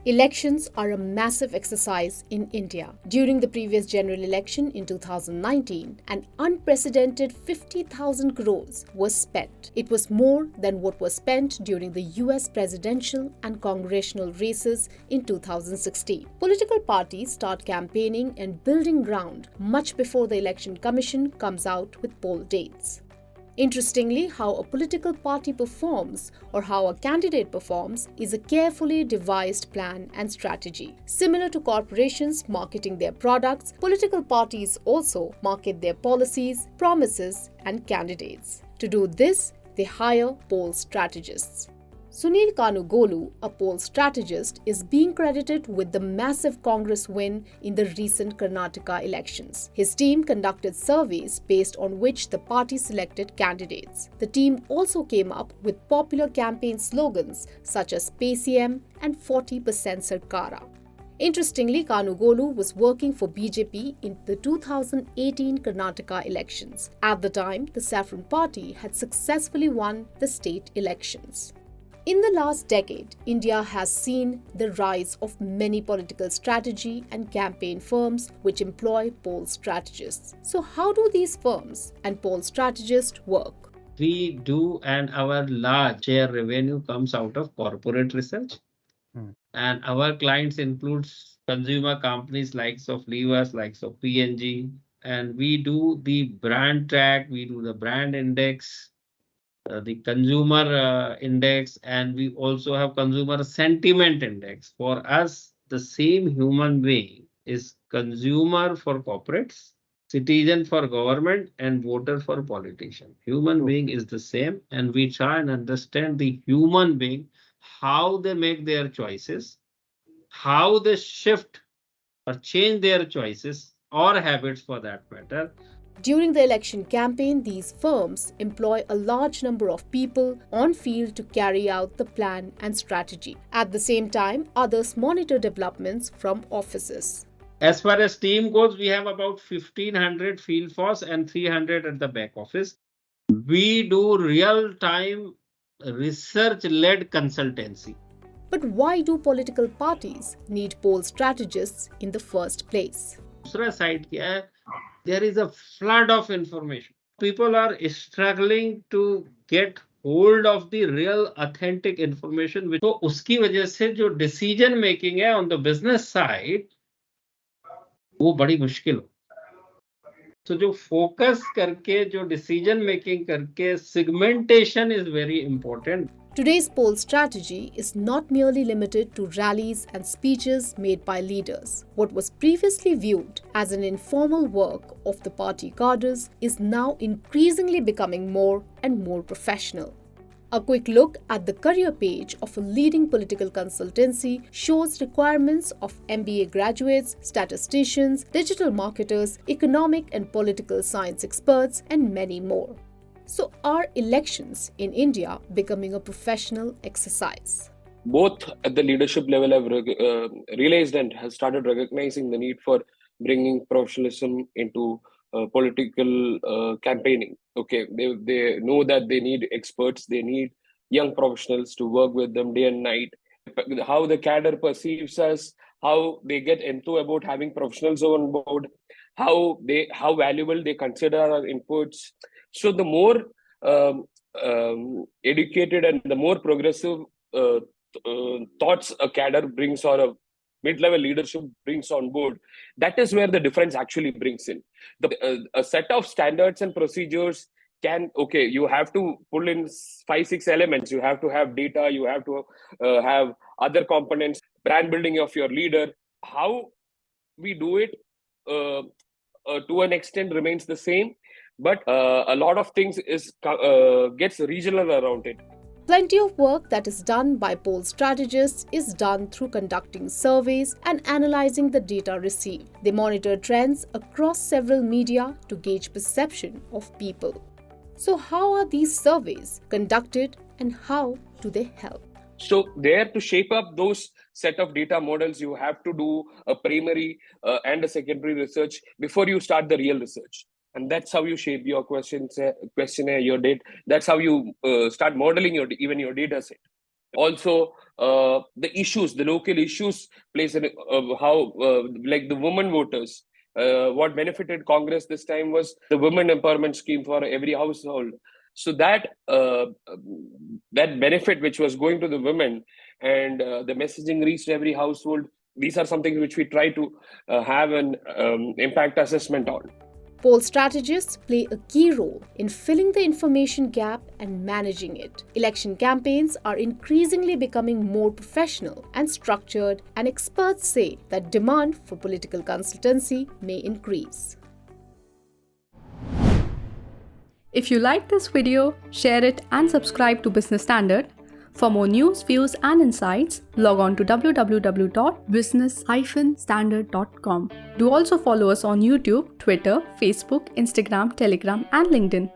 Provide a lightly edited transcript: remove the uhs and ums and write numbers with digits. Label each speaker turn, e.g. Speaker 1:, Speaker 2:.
Speaker 1: Elections are a massive exercise in India. During the previous general election in 2019, an unprecedented 50,000 crores was spent. It was more than what was spent during the US presidential and congressional races in 2016. Political parties start campaigning and building ground much before the Election Commission comes out with poll dates. Interestingly, how a political party performs or how a candidate performs is a carefully devised plan and strategy. Similar to corporations marketing their products, political parties also market their policies, promises, and candidates. To do this, they hire poll strategists. Sunil Kanugolu, a poll strategist, is being credited with the massive Congress win in the recent Karnataka elections. His team conducted surveys based on which the party selected candidates. The team also came up with popular campaign slogans such as PCM and 40% Sarkara. Interestingly, Kanugolu was working for BJP in the 2018 Karnataka elections. At the time, the Saffron Party had successfully won the state elections. In the last decade, India has seen the rise of many political strategy and campaign firms which employ poll strategists. So how do these firms and poll strategists work?
Speaker 2: We do, and our large share revenue comes out of corporate research. And our clients includes consumer companies likes of Levers, likes of P&G. And we do the brand track, we do the brand index, the consumer index, and we also have consumer sentiment index. For us, the same human being is consumer for corporates, citizen for government, and voter for politician. Human being is the same, and we try and understand the human being, how they make their choices, how they shift or change their choices or habits for that matter.
Speaker 1: During the election campaign, these firms employ a large number of people on field to carry out the plan and strategy. At the same time, others monitor developments from offices.
Speaker 2: As far as team goes, we have about 1,500 field force and 300 at the back office. We do real-time research-led consultancy.
Speaker 1: But why do political parties need poll strategists in the first place?
Speaker 2: दूसरा side क्या है? There is a flood of information. People are struggling to get hold of the real authentic information. तो उसकी वजह से जो decision making है on the business side, वो बड़ी मुश्किल हो. तो जो focus करके जो decision making करके segmentation is very important.
Speaker 1: Today's poll strategy is not merely limited to rallies and speeches made by leaders. What was previously viewed as an informal work of the party cadres is now increasingly becoming more and more professional. A quick look at the career page of a leading political consultancy shows requirements of MBA graduates, statisticians, digital marketers, economic and political science experts, and many more. So are elections in India becoming a professional exercise?
Speaker 3: Both at the leadership level have realized and have started recognizing the need for bringing professionalism into political campaigning. Okay, they know that they need experts, they need young professionals to work with them day and night. How the cadre perceives us, how they get enthused about having professionals on board, how valuable they consider our inputs. So the more educated and the more progressive thoughts a cadre brings or a mid-level leadership brings on board, that is where the difference actually brings in. A set of standards and procedures you have to pull in 5-6 elements. You have to have data, you have to have other components, brand building of your leader. How we do it to an extent remains the same, but a lot of things gets regional around it.
Speaker 1: Plenty of work that is done by poll strategists is done through conducting surveys and analyzing the data received. They monitor trends across several media to gauge perception of people. So how are these surveys conducted and how do they help?
Speaker 3: So there, to shape up those set of data models, you have to do a primary and a secondary research before you start the real research. And that's how you shape your questionnaire, your data. That's how you start modeling your data set. Also, the issues, the local issues plays in how, like the women voters. What benefited Congress this time was the women empowerment scheme for every household. So that that benefit which was going to the women, and the messaging reached every household. These are something which we try to have an impact assessment on.
Speaker 1: Poll strategists play a key role in filling the information gap and managing it. Election campaigns are increasingly becoming more professional and structured, and experts say that demand for political consultancy may increase.
Speaker 4: If you like this video, share it and subscribe to Business Standard. For more news, views and insights, log on to www.business-standard.com. Do also follow us on YouTube, Twitter, Facebook, Instagram, Telegram and LinkedIn.